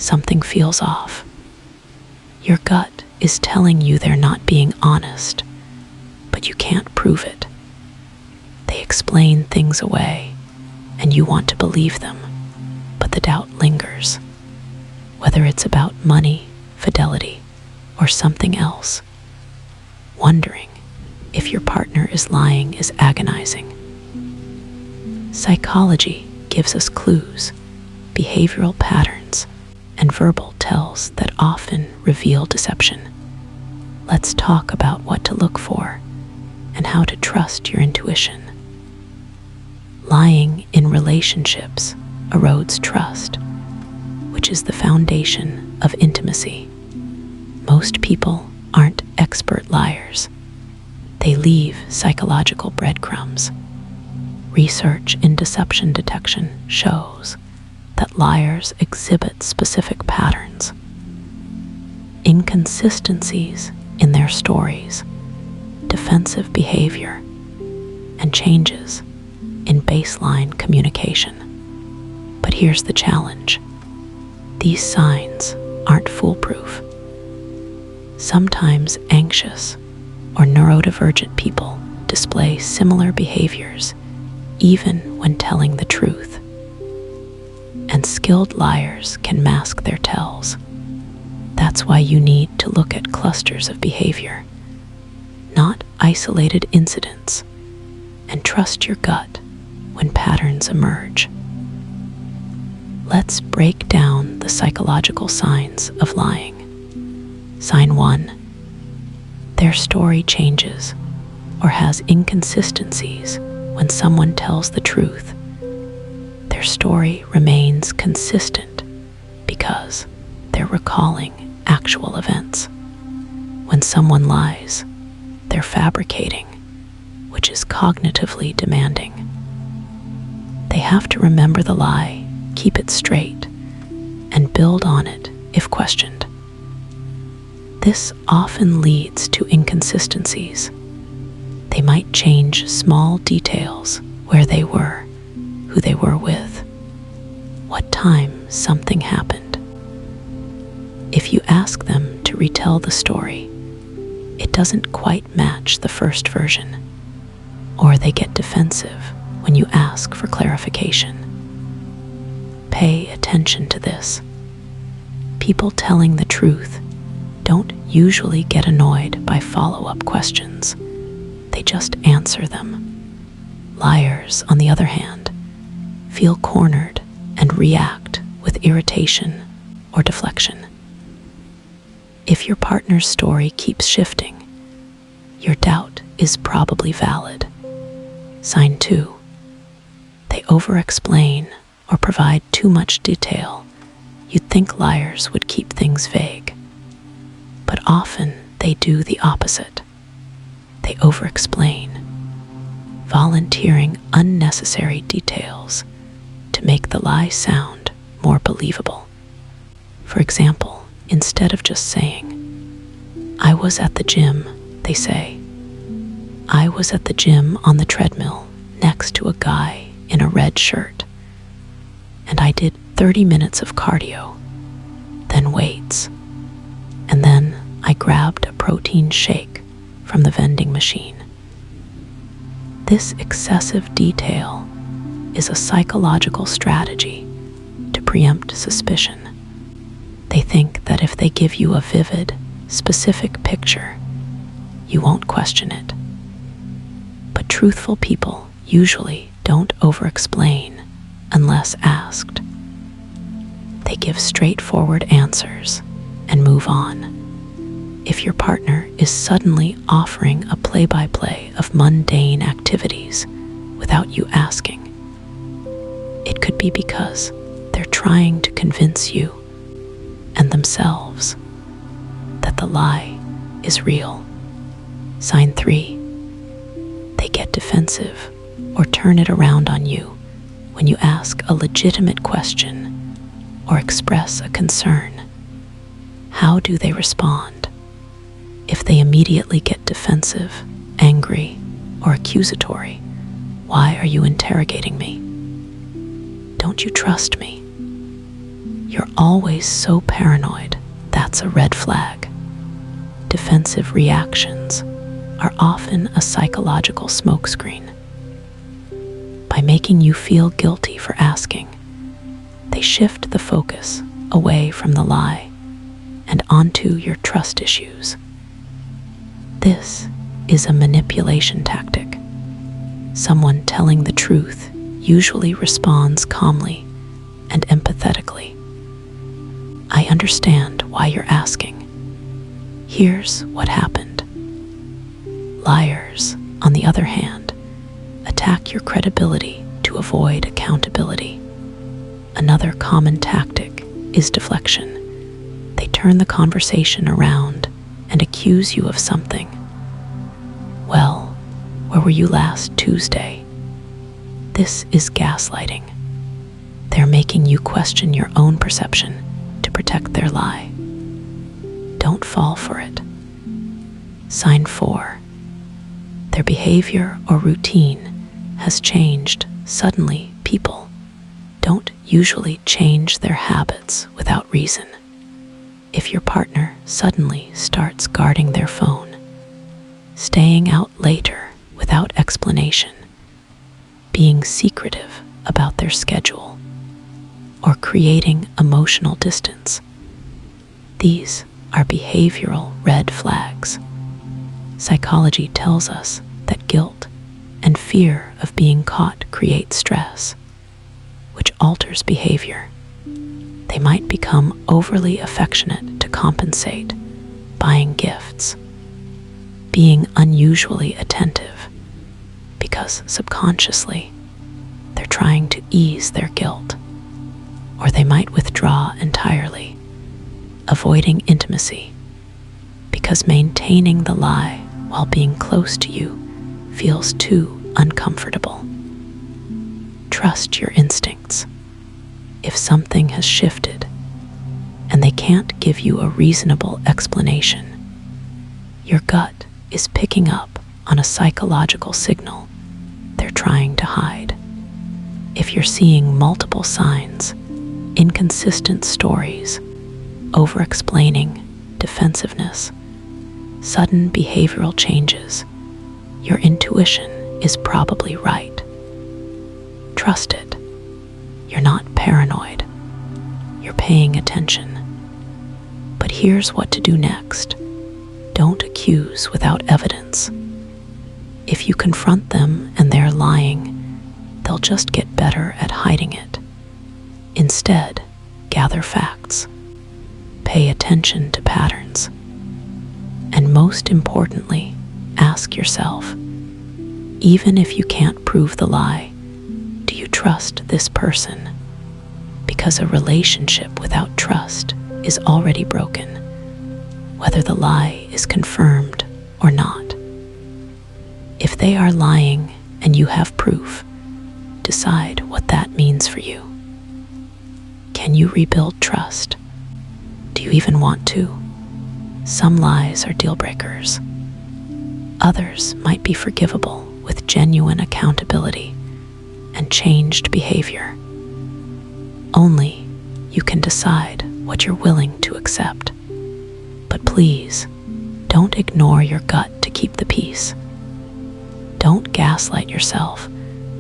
something feels off. Your gut is telling you they're not being honest, but you can't prove it. They explain things away, and you want to believe them, but the doubt lingers. Whether it's about money, fidelity, or something else, wondering if your partner is lying is agonizing. Psychology gives us clues, behavioral patterns, and verbal tells that often reveal deception. Let's talk about what to look for and how to trust your intuition. Lying in relationships erodes trust, which is the foundation of intimacy. Most people aren't expert liars. They leave psychological breadcrumbs. Research in deception detection shows that liars exhibit specific patterns, inconsistencies in their stories, defensive behavior, and changes in baseline communication. But here's the challenge. These signs aren't foolproof. Sometimes anxious or neurodivergent people display similar behaviors even when telling the truth. And skilled liars can mask their tells. That's why you need to look at clusters of behavior, not isolated incidents, and trust your gut when patterns emerge. Let's break down the psychological signs of lying. Sign 1. Their story changes or has inconsistencies when someone tells the truth. Their story remains consistent because they're recalling actual events. When someone lies, they're fabricating, which is cognitively demanding. They have to remember the lie, keep it straight, and build on it if questioned. This often leads to inconsistencies. They might change small details, where they were, who they were with, what time something happened. If you ask them to retell the story, it doesn't quite match the first version, or they get defensive when you ask for clarification. Pay attention to this. People telling the truth don't usually get annoyed by follow-up questions. They just answer them. Liars, on the other hand, feel cornered and react with irritation or deflection. If your partner's story keeps shifting, your doubt is probably valid. Sign 2. They over-explain or provide too much detail. You'd think liars would keep things vague, but often they do the opposite. They over-explain, volunteering unnecessary details to make the lie sound more believable. For example, instead of just saying, "I was at the gym," they say, "I was at the gym on the treadmill next to a guy in a red shirt, and I did 30 minutes of cardio, then weights, and then I grabbed a protein shake from the vending machine." This excessive detail is a psychological strategy to preempt suspicion. They think that if they give you a vivid, specific picture, you won't question it. But truthful people usually don't over-explain unless asked. They give straightforward answers and move on. If your partner is suddenly offering a play-by-play of mundane activities without you asking, it could be because they're trying to convince you and themselves that the lie is real. Sign 3. They get defensive or turn it around on you when you ask a legitimate question or express a concern. How do they respond? If they immediately get defensive, angry, or accusatory, "Why are you interrogating me? Don't you trust me?" You're always so paranoid. That's a red flag. Defensive reactions are often a psychological smokescreen. By making you feel guilty for asking, they shift the focus away from the lie and onto your trust issues. This is a manipulation tactic. Someone telling the truth usually responds calmly and empathetically. I understand why you're asking. Here's what happened. Liars, on the other hand, attack your credibility to avoid accountability. Another common tactic is deflection. They turn the conversation around and accuse you of something. Well, where were you last Tuesday? This is gaslighting. They're making you question your own perception to protect their lie. Don't fall for it. Sign 4. Their behavior or routine has changed. Suddenly, people don't usually change their habits without reason. If your partner suddenly starts guarding their phone, staying out later without explanation, being secretive about their schedule, or creating emotional distance, these are behavioral red flags. Psychology tells us that guilt and fear of being caught create stress, which alters behavior. They might become overly affectionate to compensate, buying gifts, being unusually attentive, because subconsciously they're trying to ease their guilt. Or they might withdraw entirely, avoiding intimacy, because maintaining the lie while being close to you feels too uncomfortable. Trust your instincts. If something has shifted and they can't give you a reasonable explanation, your gut is picking up on a psychological signal they're trying to hide. If you're seeing multiple signs, inconsistent stories, over-explaining, defensiveness, sudden behavioral changes, your intuition is probably right. Trust it. You're not paranoid. You're paying attention. But here's what to do next. Don't accuse without evidence. If you confront them and they're lying, they'll just get better at hiding it. Instead, gather facts. Pay attention to patterns. And most importantly, ask yourself, even if you can't prove the lie, do you trust this person? Because a relationship without trust is already broken, whether the lie is confirmed or not. If they are lying and you have proof, decide what that means for you. Can you rebuild trust? Do you even want to? Some lies are deal breakers. Others might be forgivable with genuine accountability and changed behavior. Only you can decide what you're willing to accept. But please, don't ignore your gut to keep the peace. Don't gaslight yourself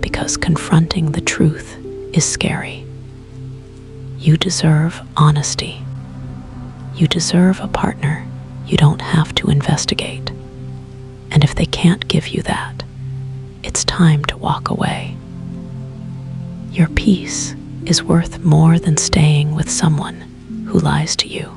because confronting the truth is scary. You deserve honesty. You deserve a partner you don't have to investigate. And if they can't give you that, it's time to walk away. Your peace is worth more than staying with someone who lies to you.